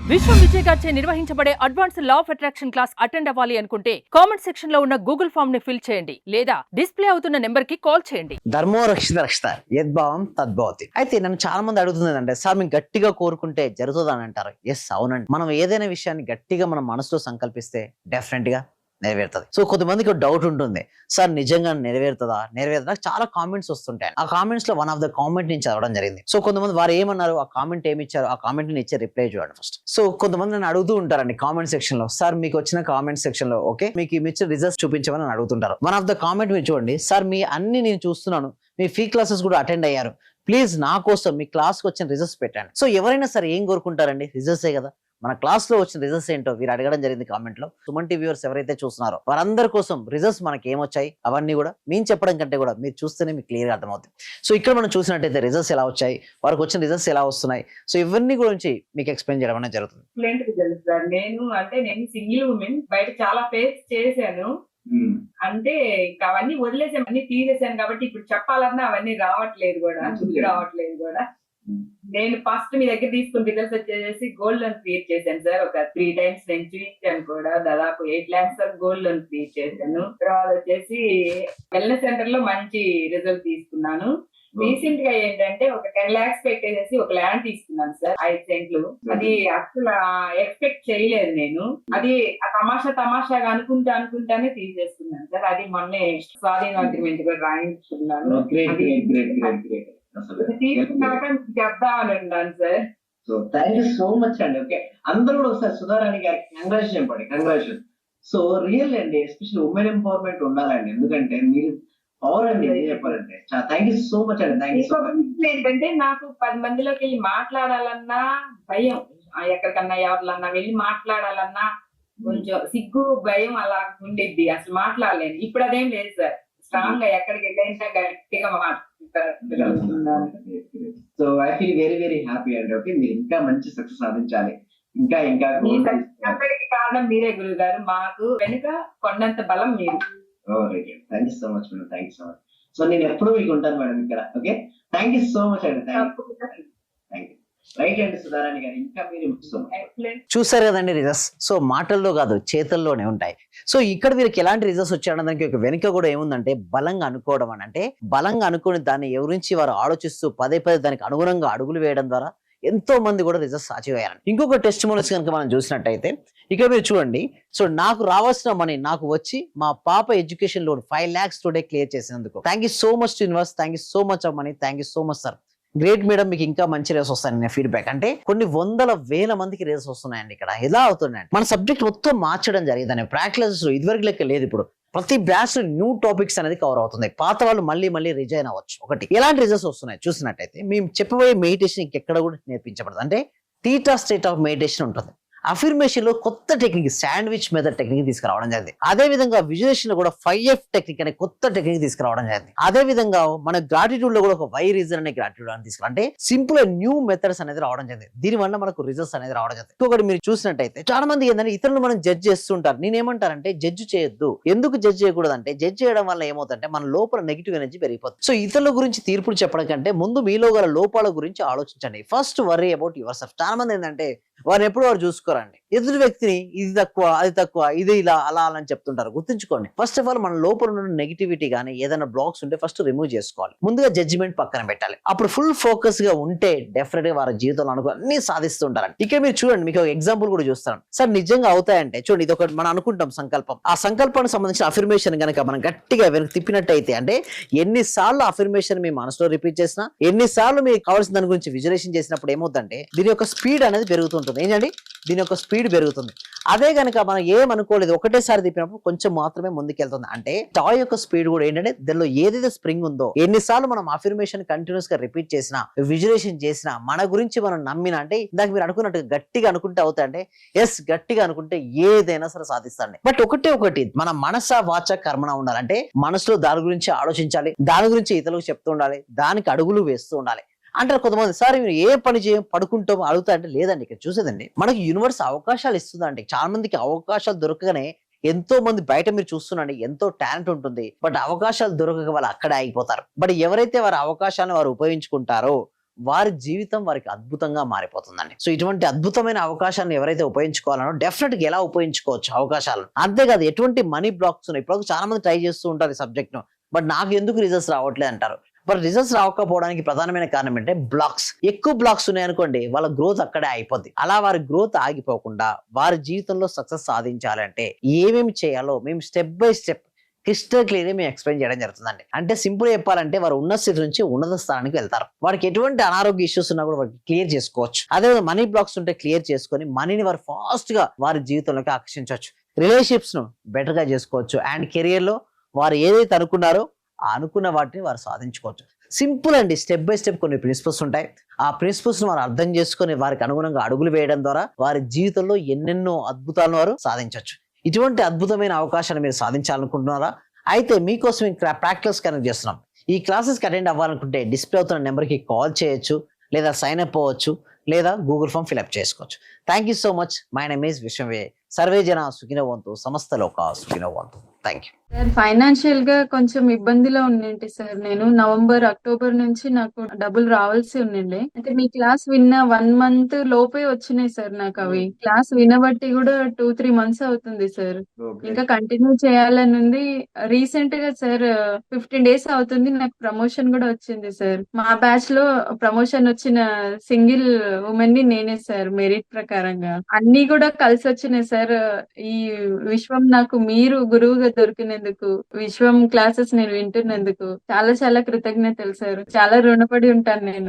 విశ్వం విజయ్ గారిచే నిర్వహించబడే advance law of attraction class attend అవ్వాలి అనుకుంటే కామెంట్ సెక్షన్ లో ఉన్న గూగుల్ ఫామ్ ని ఫిల్ చేయండి లేదా డిస్ప్లే అవుతున్న నెంబర్ కి కాల్ చేయండి. ధర్మో రక్షిత రక్షిత యద్భావం తద్భవతి. అయితే నన్ను చాలా మంది అడుగుతుంది అంటే సార్ మేము గట్టిగా కోరుకుంటే జరుగుతుంది అంటారు. ఎస్, అవునండి. మనం ఏదైనా విషయాన్ని గట్టిగా మన మనసులో సంకల్పిస్తే డెఫినెట్ గా నెరవేరుతుంది. సో కొంతమందికి డౌట్ ఉంటుంది, సార్ నిజంగా నెరవేరుతుందా నాకు చాలా కామెంట్స్ వస్తుంటాయి. ఆ కామెంట్స్ లో వన్ ఆఫ్ ద కామెంట్ నేను చదవడం జరిగింది. సో కొంతమంది వారు ఏమన్నారు, ఆ కామెంట్ ఏమి ఇచ్చారు, ఆ కామెంట్ ని ఇచ్చే రిప్లై చూడండి ఫస్ట్. సో కొంతమంది నన్ను అడుగుతూ ఉంటారండి కామెంట్ సెక్షన్ లో, సార్ మీకు వచ్చిన కామెంట్ సెక్షన్ లో ఓకే మీకు ఇచ్చే రిజల్ట్స్ చూపించమని అడుగుతుంటారు. వన్ ఆఫ్ ద కామెంట్ మీరు చూడండి, సార్ మీ అన్ని నేను చూస్తున్నాను, మీ ఫ్రీ క్లాసెస్ కూడా అటెండ్ అయ్యారు, ప్లీజ్ నా కోసం మీ క్లాస్ కి వచ్చిన రిజల్ట్స్ పెట్టండి. సో ఎవరైనా సరే ఏం కోరుకుంటారండి, రిజల్ట్సే కదా. మన క్లాస్ లో వచ్చిన రిజల్ట్స్ ఏంటో వీరు అడగడం జరిగింది కామెంట్ లో. సుమన్ టీవీ వ్యూవర్స్ ఎవరైతే చూస్తున్నారో వారందరి కోసం రిజల్ట్స్ మనకి ఏమొచ్చాయి అవన్నీ కూడా మేము చెప్పడం కంటే కూడా మీరు చూస్తేనే మీకు క్లియర్ గా అర్థమవుతుంది. సో ఇక్కడ మనం చూసినట్టయితే రిజల్ట్స్ ఎలా వచ్చాయి, వారికి వచ్చిన రిజల్ట్స్ ఎలా వస్తున్నాయి, సో ఇవన్నీ గురించి మీకు ఎక్స్ప్లెయిన్ చేయడం అనేది జరుగుతుంది. నేను సింగిల్ ఉమెన్, బయట చాలా ఫేస్ చేశాను. అంటే ఇంకా అవన్నీ వదిలేసాను, అన్ని తీసేసాను కాబట్టి ఇప్పుడు చెప్పాలన్నా అవన్నీ రావట్లేదు కూడా. నేను ఫస్ట్ మీ దగ్గర తీసుకున్న రిజల్ట్స్ వచ్చేసి గోల్డ్ లోన్ క్రియేట్ చేశాను సార్. ఒక 3 times నేను చూపించాను కూడా. దాదాపు 8 lakhs గోల్డ్ లోన్ క్రియేట్ చేశాను. తర్వాత వచ్చేసి వెల్నెస్ సెంటర్ లో మంచి రిజల్ట్ తీసుకున్నాను. రీసెంట్ గా ఏంటంటే ఒక 10 lakhs పెట్టేసి ఒక ల్యాండ్ తీసుకున్నాను సార్, 5 సెంట్లు. అది అసలు ఎక్స్పెక్ట్ చేయలేదు నేను. అది తమాషాగా అనుకుంటానే తీసేసుకున్నాను సార్. అది మొన్నే స్వాధీన అగ్రిమెంట్ కూడా రాయించుకున్నాను. తీసుకున్నాక చెప్దామని ఉన్నాను sir. So thank you so much అండి. ఓకే, అందరూ కూడా ఒకసారి సుధారాణి గారికి కంగ్రాచులేషన్ పడి కంగ్రాచులేషన్. సో రియల్ అండి, ఎస్పెషల్లీ ఉమెన్ ఎంపవర్మెంట్ ఉండాలండి, ఎందుకంటే మీరు పవర్ అండి ఏం చెప్పాలంటే. థ్యాంక్ యూ సో మచ్ అండి. Thank you so much. ఏంటంటే నాకు 10 మందిలోకి వెళ్ళి మాట్లాడాలన్నా భయం, ఎక్కడికన్నా ఎవరిలన్నా వెళ్ళి మాట్లాడాలన్నా కొంచెం సిగ్గు భయం అలా ఉండిద్ది, అసలు మాట్లాడలేను. ఇప్పుడు అదేం లేదు సార్, స్ట్రాంగ్ గా ఎక్కడికి వెళ్ళైనా గట్టిగా so I feel very very happy అండి. ఓకే, మీరు ఇంకా మంచి సక్సెస్ సాధించాలి. ఇంకా కారణం మీరే గురువు గారు, మాకు వెనుక కొండంత బలం మీరు. Thank you so much madam, thank you so much. So నేను ఎప్పుడు మీకు ఉంటాను మేడం ఇక్కడ. Okay, thank you so much అండి. Thank you. రైట్ అండి సుధారాణి గారు, ఇంకా మీరు చూసారు కదండి రిజల్ట్స్. సో మాటల్లో కాదు చేతల్లోనే ఉంటాయి. సో ఇక్కడ వీరికి ఎలాంటి రిజల్ట్స్ వచ్చాయన్న దానికి ఒక వెనుక కూడా ఏముందంటే బలంగా అనుకోవడం అని. అంటే బలంగా అనుకుని దాన్ని ఎవరించి వారు ఆలోచిస్తూ పదే దానికి అనుగుణంగా అడుగులు వేయడం ద్వారా ఎంతో మంది కూడా రిజల్ట్స్ అచీవ్ అయ్యారు. ఇంకొక టెస్ట్ మోనల్స్ కనుక మనం చూసినట్టయితే ఇక్కడ మీరు చూడండి, సో నాకు రావాల్సిన మనీ నాకు వచ్చి మా పాప education loan 5 lakhs today clear చేసినందుకు thank you so much to universe, thank you so much of money, thank you so much sir. Great madam, మీకు ఇంకా మంచి రేస్ వస్తాయి. నేను ఫీడ్బ్యాక్ అంటే కొన్ని 100,000 మందికి రేస్ వస్తున్నాయండి. ఇక్కడ ఎలా అవుతున్నాయండి, మన సబ్జెక్ట్ మొత్తం మార్చడం జరిగిందని. ప్రాక్టీస్ ఇదివరకు లెక్క లేదు. ఇప్పుడు ప్రతి బ్యాచ్ న్యూ టాపిక్స్ అనేది కవర్ అవుతుంది. పాత వాళ్ళు మళ్ళీ రిజైన్ అవ్వచ్చు. ఒకటి ఎలాంటి రిజల్ట్స్ వస్తున్నాయి చూసినట్టయితే మేము చెప్పబోయే మెడిటేషన్ ఇంకెక్కడ కూడా నేర్పించబడదు. అంటే థీటా స్టేట్ ఆఫ్ మెడిటేషన్ ఉంటుంది. అఫర్మేషన్ లో కొత్త టెక్నిక్ శాండ్విచ్ మెథడ్ టెక్నిక్ తీసుకురావడం జరిగింది. అదే విధంగా విజువలేషన్ లో కూడా 5F టెక్నిక్ అనే కొత్త టెక్నిక్ తీసుకురావడం జరిగింది. అదే విధంగా మన గ్రాటిట్యూడ్ లో కూడా ఒక వై రీజన్ అనే గ్రాటిట్యూడ్ అని తీసుకురా, అంటే సింపుల్ న్యూ మెథడ్స్ అనేది రావడం జరిగింది. దీని వల్ల మనకు రిజల్ట్స్ అనేది రావడం జరిగింది. ఇంకొకటి మీరు చూసినట్టయితే చాలా మంది ఏంటంటే ఇతరులు మనం జడ్జ్ చేస్తుంటారు. నేనేమంటారంటే జడ్జ్ చేయొద్దు. ఎందుకు జడ్జ్ చేయకూడదు అంటే జడ్జ్ చేయడం వల్ల ఏమవుతుందంటే మన లోపల నెగిటివ్ ఎనర్జీ పెరిగిపోతుంది. సో ఇతరుల గురించి తీర్పులు చెప్పడం కంటే ముందు మీలో గల లోపాల గురించి ఆలోచించండి. First worry about your self. చాలా మంది ఏంటంటే వారు ఎప్పుడు వారు చూసుకోరండి. ఎదుటి వ్యక్తిని ఇది తక్కువ అది తక్కువ ఇది ఇలా అలా అని చెప్తుంటారు. గుర్తుంచుకోండి, ఫస్ట్ ఆఫ్ ఆల్ మన లోపల ఉన్న నెగిటివిటీ కానీ ఏదైనా బ్లాక్స్ ఉంటే ఫస్ట్ రిమూవ్ చేసుకోవాలి. ముందుగా జడ్జిమెంట్ పక్కన పెట్టాలి. అప్పుడు ఫుల్ ఫోకస్ గా ఉంటే డెఫినెట్ గా వారి జీవితంలో అన్ని సాధిస్తుంటారండి. ఇక్కడ మీరు చూడండి, మీకు ఎగ్జాంపుల్ కూడా చూస్తాను సార్. నిజంగా అవుతాయంటే చూడండి, ఇది ఒకటి మనం అనుకుంటాం సంకల్పం. ఆ సంకల్పానికి సంబంధించిన అఫర్మేషన్ కనుక మనం గట్టిగా వెనక్కి తిప్పినట్టయితే, అంటే ఎన్నిసార్లు అఫర్మేషన్ మీ మనసులో రిపీట్ చేసినా, ఎన్నిసార్లు మీకు కావాల్సిన దాని గురించి విజువలైజేషన్ చేసినప్పుడు ఏమవుతుందంటే దీని యొక్క స్పీడ్ అనేది పెరుగుతుంటుంది. ఏంటండి, దీని యొక్క స్పీడ్ పెరుగుతుంది. అదే కనుక మనం ఏమనుకోలేదు ఒకటేసారి తిప్పినప్పుడు కొంచెం మాత్రమే ముందుకెళ్తుంది. అంటే టాయ్ యొక్క స్పీడ్ కూడా ఏంటంటే దానిలో ఏదైతే స్ప్రింగ్ ఉందో, ఎన్నిసార్లు మనం అఫర్మేషన్ కంటిన్యూస్ గా రిపీట్ చేసినా, విజువలైజేషన్ చేసినా, మన గురించి మనం నమ్మినా, అంటే ఇందాక మీరు అనుకున్నట్టుగా గట్టిగా అనుకుంటే అవుతాయంటే ఎస్, గట్టిగా అనుకుంటే ఏదైనా సరే సాధిస్తాండి. బట్ ఒకటి మన మనస వాచ కర్మణ ఉండాలంటే మనసులో దాని గురించి ఆలోచించాలి, దాని గురించి ఇతరులకు చెప్తూ ఉండాలి, దానికి అడుగులు వేస్తూ ఉండాలి. అంటారు కొంతమంది, సార్ మీరు ఏ పని చేయం పడుకుంటాం అడుగుతా అంటే లేదండి. ఇక్కడ చూసేదండి మనకి యూనివర్స్ అవకాశాలు ఇస్తుందండి. చాలా మందికి అవకాశాలు దొరకగానే ఎంతో మంది బయట మీరు చూస్తున్నాండి ఎంతో టాలెంట్ ఉంటుంది, బట్ అవకాశాలు దొరకక వాళ్ళు అక్కడే ఆగిపోతారు. బట్ ఎవరైతే వారి అవకాశాలను వారు ఉపయోగించుకుంటారో వారి జీవితం వారికి అద్భుతంగా మారిపోతుందండి. సో ఇటువంటి అద్భుతమైన అవకాశాన్ని ఎవరైతే ఉపయోగించుకోవాలనో డెఫినెట్ గా ఎలా ఉపయోగించుకోవచ్చు అవకాశాలను, అంతేకాదు ఎటువంటి మనీ బ్లాక్స్ ఉన్నాయి. ఇప్పుడు చాలా మంది ట్రై చేస్తూ ఉంటారు ఈ సబ్జెక్ట్ ను, బట్ నాకు ఎందుకు రిజల్ట్స్ రావట్లేదు అంటారు. బట్ రిజల్ట్స్ రాకపోవడానికి ప్రధానమైన కారణం ఏంటంటే బ్లాక్స్. ఎక్కువ బ్లాక్స్ ఉన్నాయనుకోండి, వాళ్ళ గ్రోత్ అక్కడే అయిపోద్ది. అలా వారి గ్రోత్ ఆగిపోకుండా వారి జీవితంలో సక్సెస్ సాధించాలంటే ఏమేమి చేయాలో మేము step by step crystal clear మేము ఎక్స్ప్లెయిన్ చేయడం జరుగుతుందండి. అంటే సింపుల్ చెప్పాలంటే వారు ఉన్నత స్థితి నుంచి ఉన్నత స్థానానికి వెళ్తారు. వారికి ఎటువంటి అనారోగ్య ఇష్యూస్ ఉన్నా కూడా వారికి క్లియర్ చేసుకోవచ్చు. అదే మనీ బ్లాక్స్ ఉంటే క్లియర్ చేసుకొని మనీని వారు ఫాస్ట్ గా వారి జీవితంలోకి ఆకర్షించవచ్చు. రిలేషన్షిప్స్ ను బెటర్ గా చేసుకోవచ్చు. అండ్ కెరియర్ లో వారు ఏదైతే అనుకున్నారో ఆ అనుకున్న వాటిని వారు సాధించుకోవచ్చు. సింపుల్ అండి. స్టెప్ బై స్టెప్ కొన్ని ప్రిన్సిపల్స్ ఉంటాయి. ఆ ప్రిన్సిపల్స్ ను వారు అర్థం చేసుకొని వారికి అనుగుణంగా అడుగులు వేయడం ద్వారా వారి జీవితంలో ఎన్నెన్నో అద్భుతాలను వారు సాధించవచ్చు. ఇటువంటి అద్భుతమైన అవకాశాన్ని మీరు సాధించాలనుకుంటున్నారా? అయితే మీకోసం ప్రాక్టికల్స్ కనెక్ట్ చేస్తున్నాం. ఈ క్లాసెస్ కి అటెండ్ అవ్వాలనుకుంటే డిస్ప్లే అవుతున్న నెంబర్ కి కాల్ చేయొచ్చు, లేదా సైన్ అప్ అవ్వచ్చు, లేదా గూగుల్ ఫామ్ ఫిల్అప్ చేసుకోవచ్చు. Thank you so much. My name is విశ్వవే. సర్వే జన సుఖినో భవంతు, సమస్త లోకా సుఖినో భవంతు. Thank you. సార్ ఫైనాన్షియల్ గా కొంచెం ఇబ్బందిలో ఉండింటి సార్. నేను నవంబర్, అక్టోబర్ నుంచి నాకు డబ్బులు రావాల్సి ఉండిండే. అయితే మీ క్లాస్ విన్న 1 మంత్ లోపే వచ్చినాయి సార్ నాకు అవి. క్లాస్ వినబట్టి కూడా 2-3 మంత్స్ అవుతుంది సార్. ఇంకా కంటిన్యూ చేయాలని ఉంది. రీసెంట్ గా సార్ 15 డేస్ అవుతుంది నాకు ప్రమోషన్ కూడా వచ్చింది సార్. మా బ్యాచ్ లో ప్రమోషన్ వచ్చిన సింగిల్ ఉమెన్ ని నేనే సార్, మెరిట్ ప్రకారంగా. అన్ని కూడా కలిసి వచ్చినాయి సార్. ఈ విశ్వం నాకు మీరు గురువుగా దొరికినందుకు, విశ్వం క్లాసెస్ నేను వింటున్నందుకు చాలా చాలా కృతజ్ఞతలు సార్. చాలా రుణపడి ఉంటాను నేను.